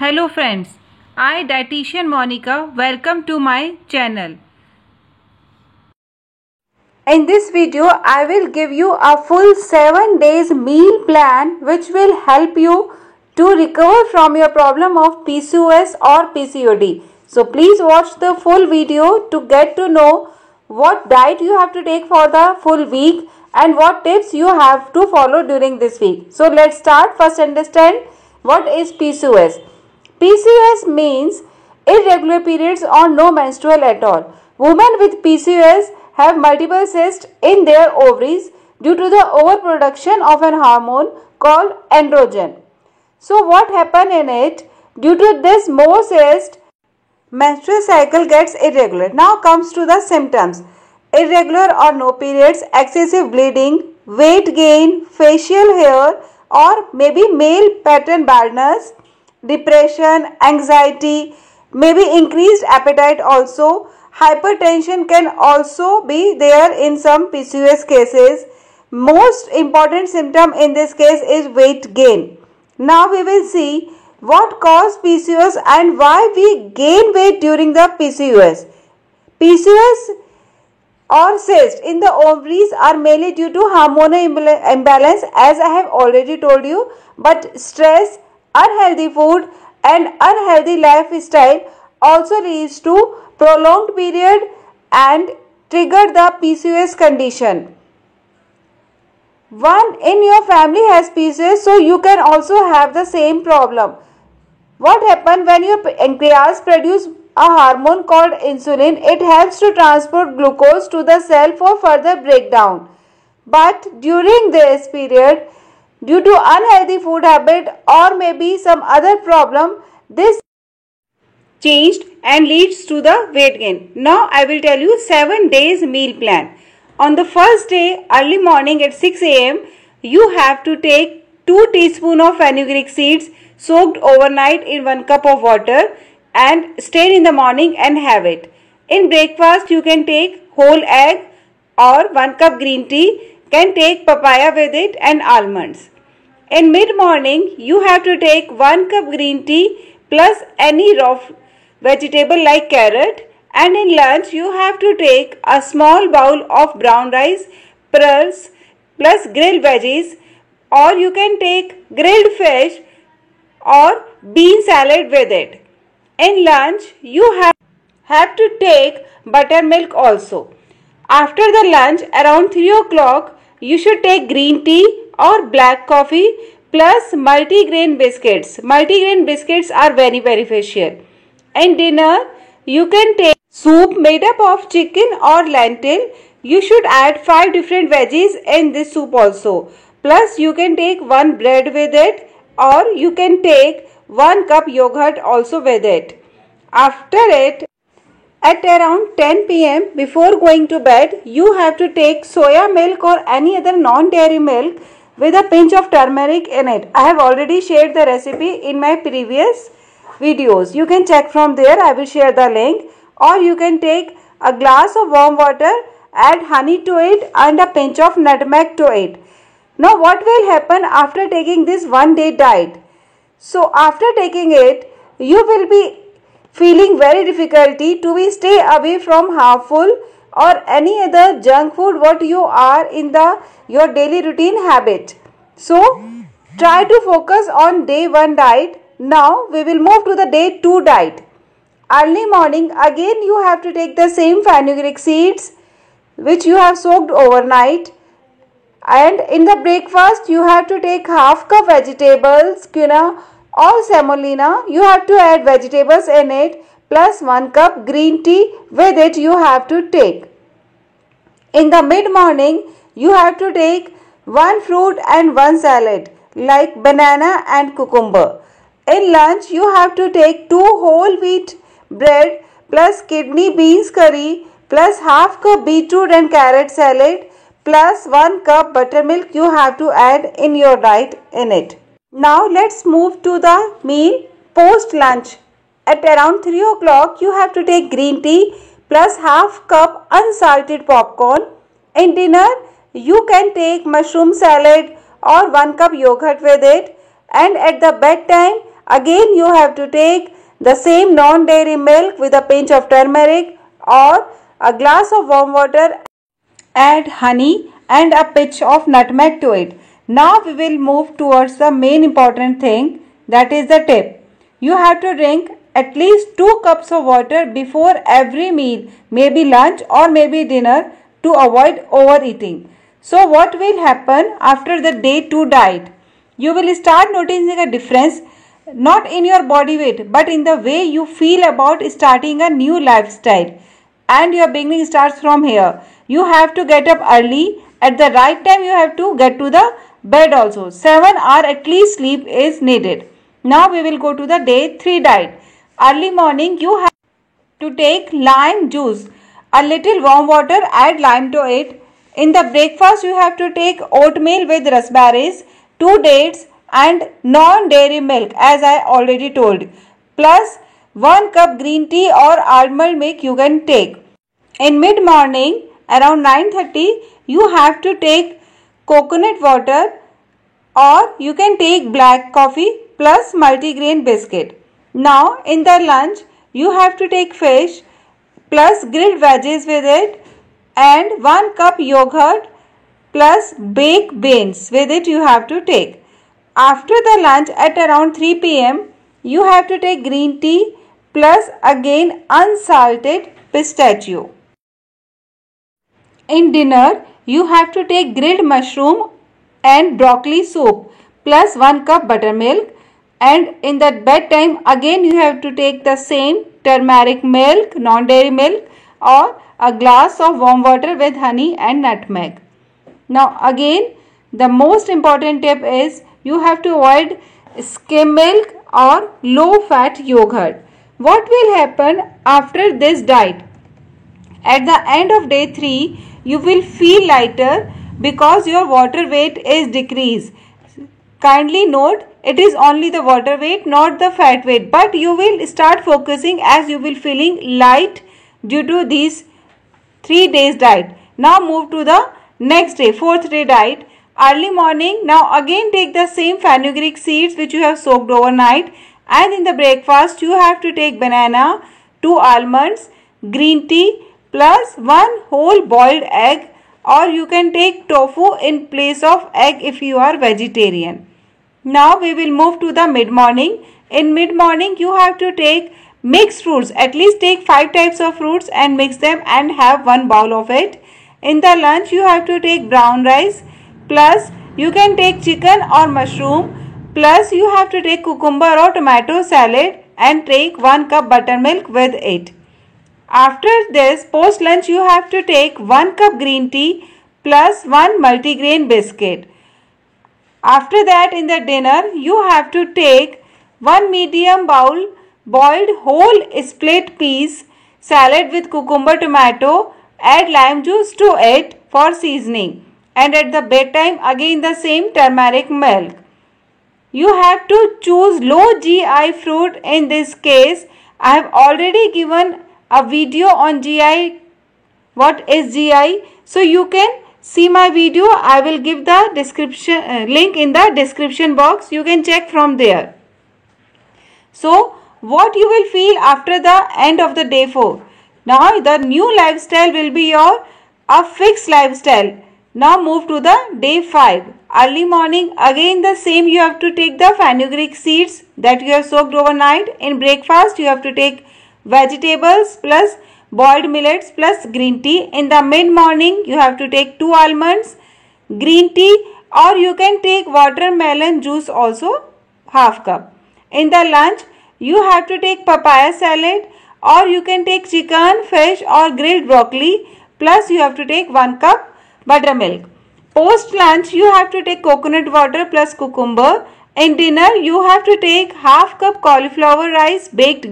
Hello friends, I dietitian Monica welcome to my channel. In this video I will give you a full 7 days meal plan which will help you to recover from your problem of PCOS or PCOD. So please watch the full video to get to know what diet you have to take for the full week and what tips you have to follow during this week. So let's start. First understand what is PCOS. PCOS means irregular periods or no menstrual at all. Women with PCOS have multiple cysts in their ovaries due to the overproduction of an hormone called androgen. So what happens in it? Due to this more cyst, menstrual cycle gets irregular. Now comes to the symptoms. Irregular or no periods, excessive bleeding, weight gain, facial hair or maybe male pattern baldness, depression, anxiety, maybe increased appetite also. Hypertension can also be there in some PCOS cases. Most important symptom in this case is weight gain. Now we will see what causes PCOS and why we gain weight during the PCOS. PCOS or cyst in the ovaries are mainly due to hormonal imbalance, as I have already told you, but stress, unhealthy food and unhealthy lifestyle also leads to prolonged period and trigger the PCOS condition. One in your family has PCOS, so you can also have the same problem. What happens when your pancreas produces a hormone called insulin? It helps to transport glucose to the cell for further breakdown. But during this period, due to unhealthy food habit or maybe some other problem, this changed and leads to the weight gain. Now I will tell you 7 days meal plan. On the first day, early morning at 6 a.m., you have to take 2 teaspoons of fenugreek seeds soaked overnight in 1 cup of water and stir in the morning and have it. In breakfast, you can take whole egg or 1 cup green tea, can take papaya with it and almonds. In mid-morning, you have to take 1 cup green tea plus any raw vegetable like carrot, and in lunch you have to take a small bowl of brown rice plus grilled veggies, or you can take grilled fish or bean salad with it. In lunch you have to take buttermilk also. After the lunch around 3 o'clock you should take green tea or black coffee plus multigrain biscuits. Multigrain biscuits are very beneficial. In dinner, you can take soup made up of chicken or lentil. You should add 5 different veggies in this soup also. Plus, you can take 1 bread with it, or you can take 1 cup yogurt also with it. After it, at around 10 p.m. before going to bed, you have to take soya milk or any other non-dairy milk with a pinch of turmeric in it. I have already shared the recipe in my previous videos. You can check from there. I will share the link. Or you can take a glass of warm water, add honey to it and a pinch of nutmeg to it. Now what will happen after taking this 1 day diet? So after taking it, you will be feeling very difficulty to stay away from harmful or any other junk food what you are in your daily routine habit. So try to focus on day 1 diet. Now we will move to the day 2 diet. Early morning, again you have to take the same fenugreek seeds which you have soaked overnight, and in the breakfast you have to take half cup vegetables, quinoa or semolina. You have to add vegetables in it plus 1 cup green tea with it you have to take. In the mid morning you have to take 1 fruit and 1 salad like banana and cucumber. In lunch, you have to take 2 whole wheat bread plus kidney beans curry plus half cup beetroot and carrot salad plus 1 cup buttermilk you have to add in your diet in it. Now let's move to the meal post lunch. At around 3 o'clock, you have to take green tea plus half cup unsalted popcorn. In dinner, you can take mushroom salad or 1 cup yogurt with it, and at the bedtime Again you have to take the same non-dairy milk with a pinch of turmeric or a glass of warm water, add honey and a pinch of nutmeg to it. Now we will move towards the main important thing, that is the tip. You have to drink at least 2 cups of water before every meal, maybe lunch or maybe dinner, to avoid overeating. So what will happen after the day 2 diet? You will start noticing a difference not in your body weight but in the way you feel about starting a new lifestyle. And your beginning starts from here. You have to get up early. At the right time you have to get to the bed also. 7 hours at least sleep is needed. Now we will go to the day 3 diet. Early morning you have to take lime juice. A little warm water, add lime to it. In the breakfast you have to take oatmeal with raspberries, 2 dates and non-dairy milk as I already told. Plus 1 cup green tea or almond milk you can take. In mid-morning around 9:30 you have to take coconut water or you can take black coffee plus multigrain biscuit. Now in the lunch you have to take fish plus grilled veggies with it and 1 cup yogurt plus baked beans with it you have to take. After the lunch at around 3 p.m. you have to take green tea plus again unsalted pistachio. In dinner you have to take grilled mushroom and broccoli soup plus 1 cup buttermilk, and in the bedtime again you have to take the same turmeric milk, non-dairy milk or a glass of warm water with honey and nutmeg. Now again the most important tip is you have to avoid skim milk or low fat yogurt. What will happen after this diet? At the end of day 3 you will feel lighter because your water weight is decreased. Kindly note, it is only the water weight, not the fat weight, but you will start focusing as you will feeling light due to these 3 days diet. Now move to the next day, 4th day diet. Early morning, now again take the same fenugreek seeds which you have soaked overnight, and in the breakfast you have to take banana, 2 almonds, green tea plus 1 whole boiled egg, or you can take tofu in place of egg if you are vegetarian. Now we will move to the mid-morning. In mid-morning you have to take mixed fruits. At least take 5 types of fruits and mix them and have 1 bowl of it. In the lunch you have to take brown rice plus you can take chicken or mushroom plus you have to take cucumber or tomato salad and take 1 cup buttermilk with it. After this, post lunch you have to take 1 cup green tea plus 1 multigrain biscuit. After that, in the dinner you have to take 1 medium bowl boiled whole split peas salad with cucumber, tomato, add lime juice to it for seasoning, and at the bedtime again the same turmeric milk. You have to choose low GI fruit. In this case I have already given a video on GI, what is GI, so you can see my video. I will give the description link in the description box, you can check from there. So what you will feel after the end of the day 4? Now the new lifestyle will be a fixed lifestyle. Now move to the day 5. Early morning again the same, you have to take the fenugreek seeds that you have soaked overnight. In breakfast you have to take vegetables plus boiled millets plus green tea. In the mid morning you have to take 2 almonds, green tea, or you can take watermelon juice also, half cup. In the lunch you have to take papaya salad, or you can take chicken, fish or grilled broccoli plus you have to take 1 cup buttermilk. Post lunch you have to take coconut water plus cucumber. In dinner you have to take half cup cauliflower rice, baked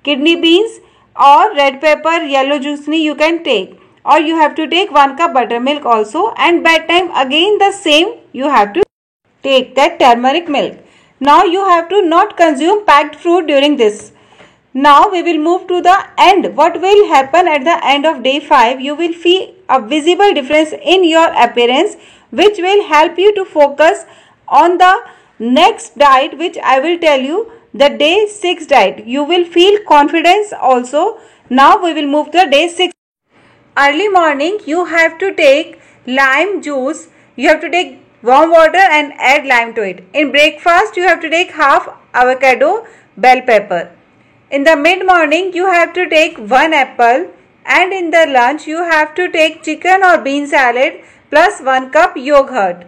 kidney beans or red pepper, yellow juice you can take, or you have to take 1 cup buttermilk also, and bedtime again the same, you have to take that turmeric milk. Now you have to not consume packed fruit during this. Now we will move to the end. What will happen at the end of day 5? You will feel a visible difference in your appearance, which will help you to focus on the Next diet which I will tell you, the day 6 diet. You will feel confidence also. Now we will move to day 6. Early morning you have to take lime juice. You have to take warm water and add lime to it. In breakfast you have to take half avocado, bell pepper. In the mid morning you have to take 1 apple, and in the lunch you have to take chicken or bean salad plus 1 cup yogurt.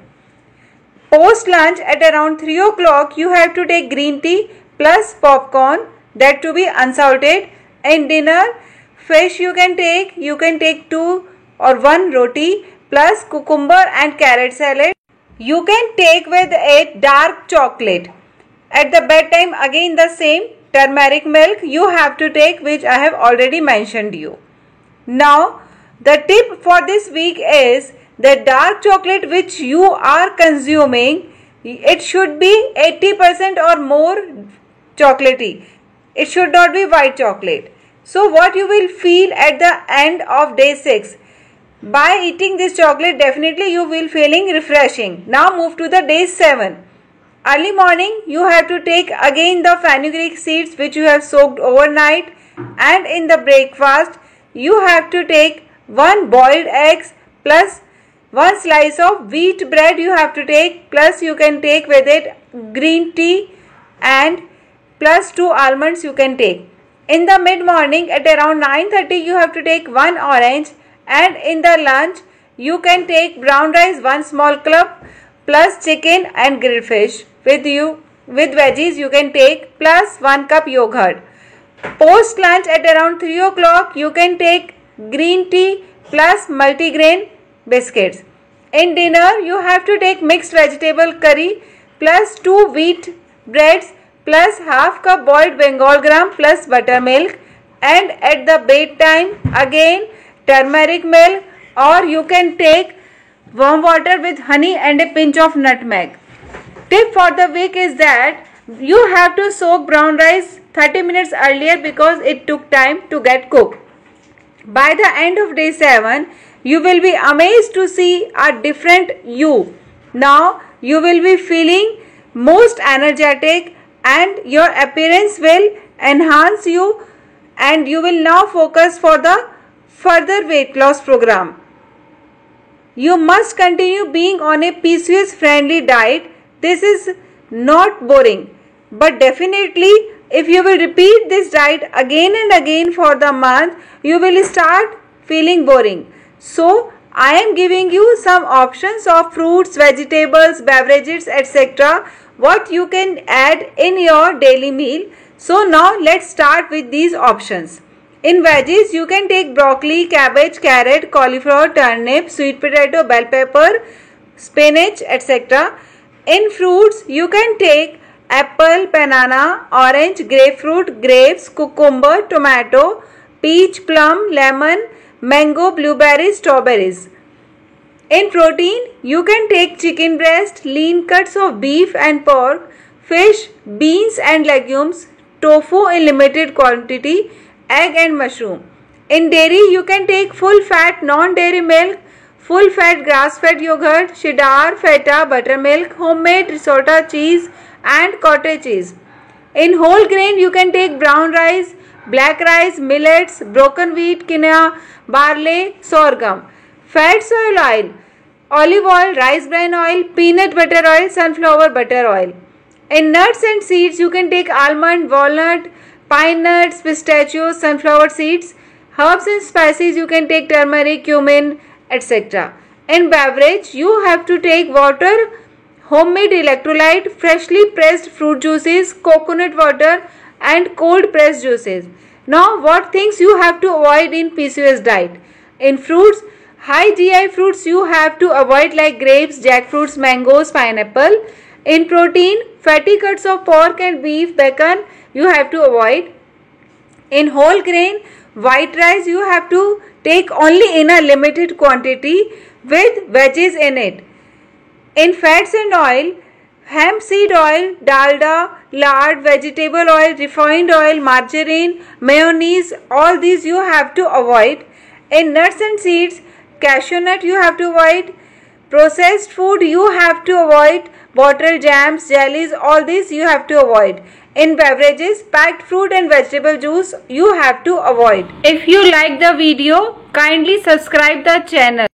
Post lunch at around 3 o'clock you have to take green tea plus popcorn, that to be unsalted. In dinner, fish you can take 2 or 1 roti plus cucumber and carrot salad. You can take with it dark chocolate. At the bedtime again the same, turmeric milk you have to take, which I have already mentioned you. Now the tip for this week is the dark chocolate which you are consuming, it should be 80% or more chocolatey. It should not be white chocolate. So what you will feel at the end of day 6? By eating this chocolate, definitely you will feeling refreshing. Now move to the day 7. Early morning you have to take again the fenugreek seeds which you have soaked overnight, and in the breakfast you have to take 1 boiled eggs plus 1 slice of wheat bread you have to take, plus you can take with it green tea and plus 2 almonds you can take. In the mid morning at around 9:30 you have to take 1 orange, and in the lunch you can take brown rice 1 small cup plus chicken and grilled fish. With veggies you can take plus 1 cup yogurt. Post lunch at around 3 o'clock you can take green tea plus multigrain biscuits. In dinner you have to take mixed vegetable curry plus 2 wheat breads plus half cup boiled Bengal gram plus buttermilk, and at the bedtime again turmeric milk, or you can take warm water with honey and a pinch of nutmeg. Tip for the week is that you have to soak brown rice 30 minutes earlier because it took time to get cooked. By the end of day 7, you will be amazed to see a different you. Now you will be feeling most energetic and your appearance will enhance you, and you will now focus for the further weight loss program. You must continue being on a PCOS friendly diet. This is not boring, but definitely if you will repeat this diet again and again for the month, you will start feeling boring. So I am giving you some options of fruits, vegetables, beverages, etc. what you can add in your daily meal. So now let's start with these options. In veggies you can take broccoli, cabbage, carrot, cauliflower, turnip, sweet potato, bell pepper, spinach, etc. In fruits you can take apple, banana, orange, grapefruit, grapes, cucumber, tomato, peach, plum, lemon, mango, blueberries, strawberries. In protein you can take chicken breast, lean cuts of beef and pork, fish, beans and legumes, tofu in limited quantity, egg and mushroom. In dairy you can take full fat non-dairy milk, full fat grass-fed yogurt, cheddar, feta, buttermilk, homemade risotto cheese and cottage cheese. In whole grain you can take brown rice, black rice, millets, broken wheat, quinoa, barley, sorghum. Fat soil oil, olive oil, rice bran oil, peanut butter oil, sunflower butter oil. In nuts and seeds you can take almond, walnut, pine nuts, pistachios, sunflower seeds. Herbs and spices you can take turmeric, cumin, etc. In beverage you have to take water, homemade electrolyte, freshly pressed fruit juices, coconut water and cold pressed juices. Now what things you have to avoid in PCOS diet? In fruits, high GI fruits you have to avoid like grapes, jackfruits, mangoes, pineapple. In protein, fatty cuts of pork and beef, bacon you have to avoid. In whole grain, white rice you have to take only in a limited quantity with veggies in it. In fats and oil, hemp seed oil, dalda, lard, vegetable oil, refined oil, margarine, mayonnaise, all these you have to avoid. In nuts and seeds, cashew nut you have to avoid, Processed food you have to avoid. Bottled jams, jellies, all these you have to avoid. In beverages, packed fruit and vegetable juice you have to avoid. If you like the video, kindly subscribe the channel.